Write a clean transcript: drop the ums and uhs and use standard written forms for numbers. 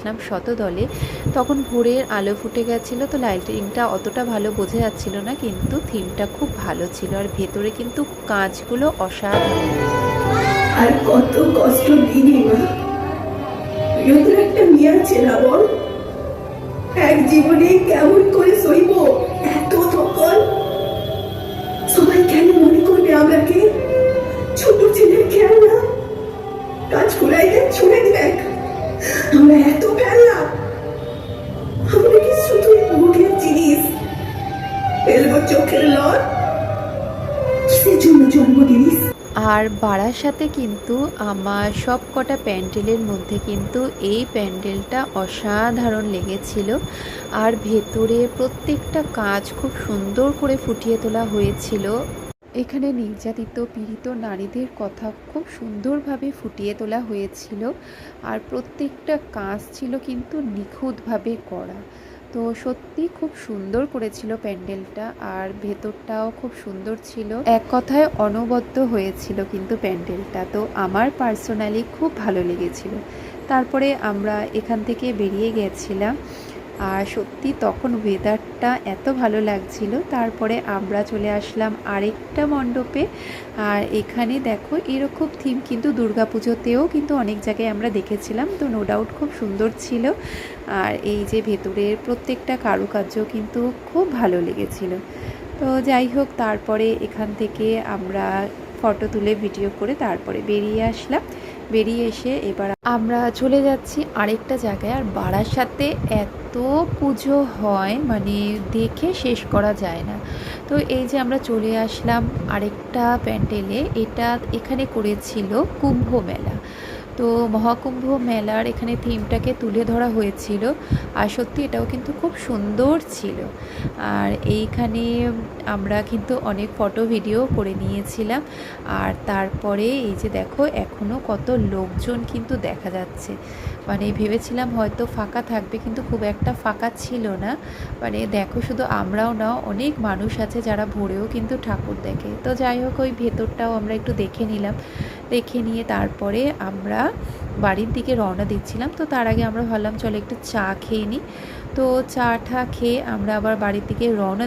আসলাম শতদলে। তখন ভোরের আলো ফুটে গেছিলো, তো লাইটিংটা অতটা ভালো বোঝা যাচ্ছিল না, কিন্তু থিমটা খুব ভালো ছিল। আর ভেতরে কিন্তু কাঁচগুলো অসাধারণ। আর কত কষ্ট দিবি মা, তুইও তো একটা মেয়ে আছে না বল? এক জীবনে কেমন করে সইব এত ধকল? সবাই কেন মনে করবে আমাকে ছোট ছেলের খেলনা? কাজ ফুরাই দেখ, ছুড়ে দেখ, আমরা এত ফেলনা। আমরা কি শুধুই মুখের জিনিস? ফেলবো চোখের লড়? কিসের জন্য জন্ম দিস? আর বারাসাতে কিন্তু আমার সব কটা প্যান্ডেলের মধ্যে কিন্তু এই প্যান্ডেলটা অসাধারণ লেগেছিল। আর ভেতরে প্রত্যেকটা কাজ খুব সুন্দর করে ফুটিয়ে তোলা হয়েছিল। এখানে নির্যাতিত পীড়িত নারীদের কথা খুব সুন্দরভাবে ফুটিয়ে তোলা হয়েছিল। আর প্রত্যেকটা কাজ ছিল কিন্তু নিখুঁতভাবে করা। তো সত্যি খুব সুন্দর করেছিল প্যান্ডেলটা, আর ভেতরটাও খুব সুন্দর ছিল। এক কথায় অনবদ্য হয়েছিল কিন্তু প্যান্ডেলটা, তো আমার পার্সোনালি খুব ভালো লেগেছিল। তারপরে আমরা এখান থেকে বেরিয়ে গেছিলাম, আর সত্যি তখন ওয়েদারটা এত ভালো লাগছিল। তারপরে আমরা চলে আসলাম আরেকটা মণ্ডপে। আর এখানে দেখো এরকম থিম কিন্তু দুর্গাপুজোতেও কিন্তু অনেক জায়গায় আমরা দেখেছিলাম, তো নো ডাউট খুব সুন্দর ছিল। আর এই যে ভেতরের প্রত্যেকটা কারুকার্য কিন্তু খুব ভালো লেগেছিল। তো যাই হোক, তারপরে এখান থেকে আমরা ফটো তুলে ভিডিও করে তারপরে বেরিয়ে আসলাম। বেরিয়ে এসে এবার আমরা চলে যাচ্ছি আরেকটা জায়গায়। আর বারাসাতে এত পুজো হয় মানে দেখে শেষ করা যায় না। তো এই যে আমরা চলে আসলাম আরেকটা প্যান্ডেলে, এখানে করেছিল কুম্ভ মেলা। তো মহাকুম্ভ মেলার এখানে থিমটাকে তুলে ধরা হয়েছিল। আর সত্যি এটাও কিন্তু খুব সুন্দর ছিল। আর এইখানে আমরা কিন্তু অনেক ফটো ভিডিও করে নিয়েছিলাম। আর তারপরে এই যে দেখো এখনও কত লোকজন কিন্তু দেখা যাচ্ছে। মানে ভেবেছিলাম হয়তো ফাঁকা থাকবে, কিন্তু খুব একটা ফাঁকা ছিল না। মানে দেখো শুধু আমরাও না, অনেক মানুষ আছে যারা ভোরেও কিন্তু ঠাকুর দেখে। তো যাই হোক, ওই ভেতরটাও আমরা একটু দেখে নিলাম। দেখে নিয়ে তারপরে আমরা বাড়ির দিকে রওনা দিচ্ছিলাম। তো তার আগে আমরা ভাবলাম চলো একটু চা খেয়ে নিই। তো চা টা খেয়ে আমরা আবার বাড়ির দিকে রওনা